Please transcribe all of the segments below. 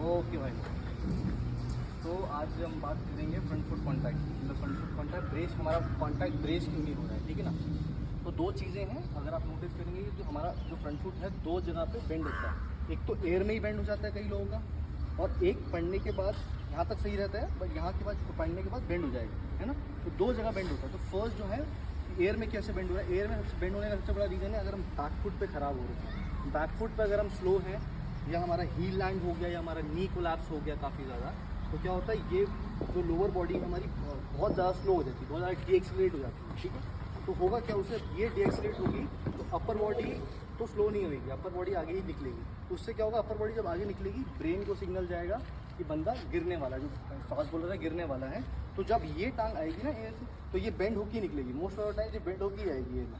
Okay भाई, तो आज हम बात करेंगे फ्रंट फुट कॉन्टैक्ट। मतलब फ्रंट फुट कॉन्टैक्ट ब्रेस, हमारा कॉन्टैक्ट ब्रेस क्यों नहीं हो रहा है, ठीक है ना। तो दो चीज़ें हैं, अगर आप नोटिस करेंगे कि जो हमारा जो फ्रंट फुट है दो जगह पे बेंड होता है। एक तो एयर में ही बेंड हो जाता है कई लोगों का, और एक पढ़ने के बाद यहाँ तक सही रहता है, बट यहाँ के बाद पढ़ने के बाद बेंड हो जाएगा, है ना। तो दो जगह बेंड होता है। तो फर्स्ट जो है एयर में कैसे बेंड हो रहा है, एयर में बेंड होने का सबसे बड़ा रीज़न है अगर हम बैक फुट पे खराब हो रहे हैं। बैक फुट पे अगर हम स्लो हैं, या हमारा हील लैंड हो गया, या हमारा नी कोलैप्स हो गया काफ़ी ज़्यादा, तो क्या होता है ये जो लोअर बॉडी हमारी बहुत ज़्यादा स्लो हो जाती है, बहुत ज़्यादा डीएक्सीलरेट हो जाती है, ठीक है। तो होगा क्या, उसे ये डीएक्सीलरेट होगी तो अपर बॉडी तो स्लो नहीं होगी, अपर बॉडी आगे ही निकलेगी। तो उससे क्या होगा, अपर बॉडी जब आगे निकलेगी ब्रेन को सिग्नल जाएगा कि बंदा गिरने वाला है, जो फास्ट बोल रहा है गिरने वाला है। तो जब ये टांग आएगी ना एयर से, तो ये बेंड होकर निकलेगी, मोस्ट ऑफ द टाइम ये बेंड होकर आएगी एयर में,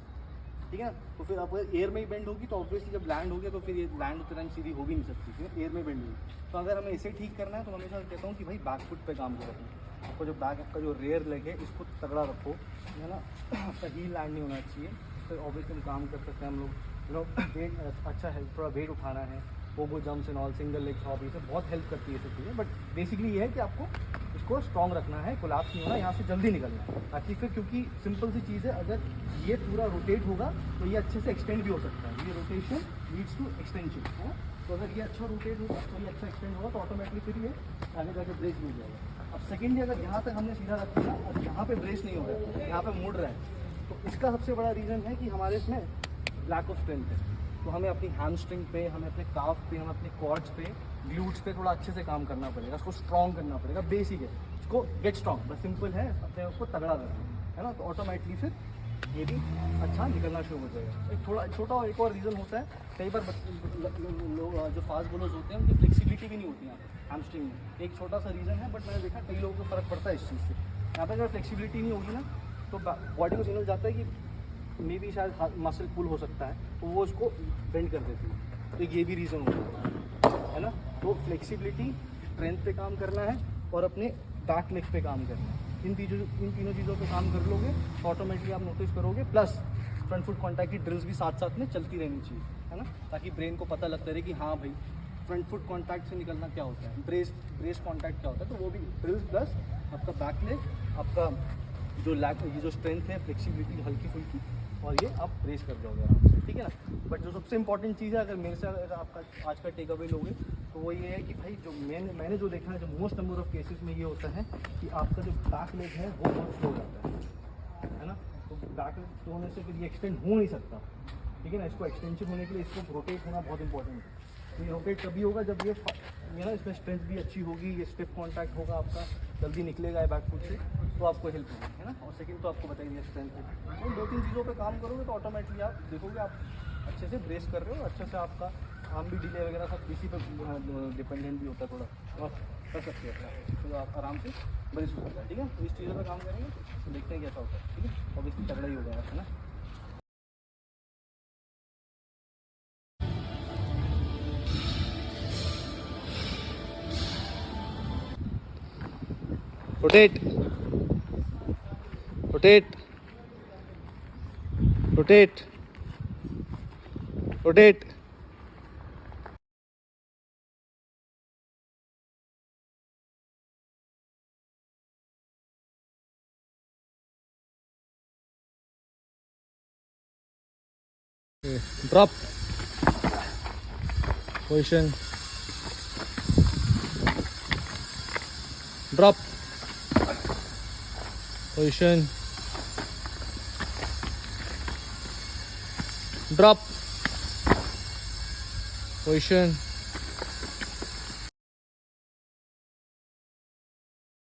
ठीक है ना। तो फिर आप एयर में ही बेंड होगी, तो ऑब्वियसली जब लैंड हो गया तो फिर ये लैंड उतना टाइम सीधी हो भी नहीं सकती, क्योंकि एयर में बेंड होगी। तो अगर हमें इसे ठीक करना है तो हमेशा कहता हूँ कि भाई बैक फुट पे काम करो। आपको जो बैक आपका जो रेयर लेग है इसको तगड़ा रखो, है ना। आपका हील लैंड नहीं होना चाहिए। फिर ऑब्वियसली हम काम कर सकते हैं, हम लोग वेट अच्छा है, थोड़ा वेट उठाना है, Pogo jumps and all, single leg hop, ये सब बहुत हेल्प करती है ये सब चीज़ें। बट बेसिकली ये है कि आपको इसको स्ट्रॉन्ग रखना है, कोलैप्स नहीं होना, यहाँ से जल्दी निकलना है, ताकि फिर, क्योंकि सिंपल सी चीज़ है, अगर ये पूरा रोटेट होगा तो ये अच्छे से एक्सटेंड भी हो सकता है। ये रोटेशन लीड्स टू एक्सटेंशन, है। तो अगर ये अच्छा रोटेट होगा तो ये अच्छा एक्सटेंड होगा, तो ऑटोमेटिकली फिर ये आगे जाकर ब्रेस मिल जाएगा। अब सेकेंडली अगर यहाँ तक हमने सीधा रख दिया और यहाँ पे ब्रेस नहीं हो रहा है, यहाँ पे मुड़ रहा है, तो इसका सबसे बड़ा रीज़न है कि हमारे इसमें लैक ऑफ स्ट्रेंथ है। तो हमें अपनी हैमस्ट्रिंग पे, हमें अपने काफ पे, हमें अपने क्वाड्स पे, ग्लूट्स पे थोड़ा अच्छे से काम करना पड़ेगा, उसको स्ट्रॉन्ग करना पड़ेगा। बेसिक है, इसको गेट स्ट्रॉन्ग, बस सिंपल है, अपने उसको तगड़ा करना है ना। तो ऑटोमेटिकली फिर ये भी अच्छा निकलना शुरू हो जाएगा। एक थोड़ा छोटा एक और रीज़न होता है, कई बार लोग जो फास्ट बॉलर्स होते हैं उनकी फ्लेक्सिबिलिटी भी नहीं होती यहाँ पे हैमस्ट्रिंग में। एक छोटा सा रीज़न है, बट मैंने देखा कई लोगों को फ़र्क पड़ता है इस चीज़ से। यहाँ पे अगर फ्लेक्सिबिलिटी नहीं होगी ना, तो बॉडी को सिग्नल जाता है कि मे भी शायद मसल पुल हो सकता है, तो वो उसको बेंड कर देती है। तो ये भी रीज़न होता है ना। तो फ्लेक्सिबिलिटी, स्ट्रेंथ पे काम करना है और अपने बैक लेग पे काम करना है। इन तीनों चीज़ों पे काम कर लोगे तो ऑटोमेटिकली आप नोटिस करोगे। प्लस फ्रंट फुट कॉन्टैक्ट की ड्रिल्स भी साथ साथ में चलती रहनी चाहिए, है ना, ताकि ब्रेन को पता लगता रहे कि हाँ भाई फ्रंट फुट कॉन्टैक्ट से निकलना क्या होता है, ब्रेस कॉन्टैक्ट क्या होता है। तो वो भी ड्रिल्स प्लस आपका बैक लेग, आपका जो लैक, ये जो स्ट्रेंथ है, फ्लेक्सिबिलिटी हल्की फुल्की, और ये आप ब्रेस कर जाओगे आराम से, ठीक है ना। बट जो सबसे इंपॉर्टेंट चीज़ है, अगर मेरे से अगर आपका आज का टेक अवे लोगे, तो वो ये है कि भाई जो मैंने जो देखा है, जो मोस्ट नंबर ऑफ केसेस में ये होता है कि आपका जो बैक लेग है वो बहुत स्लो जाता है ना। तो बैक लेग स्लो होने से फिर ये एक्सटेंड हो नहीं सकता, ठीक है ना। इसको एक्सटेंशन होने के लिए इसको रोटेट होना बहुत इंपॉर्टेंट है। तो ये रोटेट तभी होगा जब ये ना, इसमें स्ट्रेंथ भी अच्छी होगी, ये स्टिफ कॉन्टैक्ट होगा, आपका जल्दी निकलेगा है बैक फुट से, तो आपको हेल्प होगी, है ना। और सेकंड तो आपको बताइए स्ट्रेंथ है। तो दो तीन चीज़ों पे काम करोगे तो ऑटोमेटिकली आप देखोगे आप अच्छे से ब्रेस कर रहे हो, अच्छे से आपका आर्म भी डिले वगैरह सब किसी पर डिपेंडेंट भी होता है थोड़ा, तो आप कर सकते हैं, तो आप आराम से ब्रेस हो सकता है, ठीक है। तो इस चीज़ों पर काम करेंगे तो देखते हैं कैसा होता है, ठीक है। ऑब्वियसली तगड़ा ही हो जाएगा, है ना। Rotate, rotate, rotate, rotate. Drop position, drop position, drop position,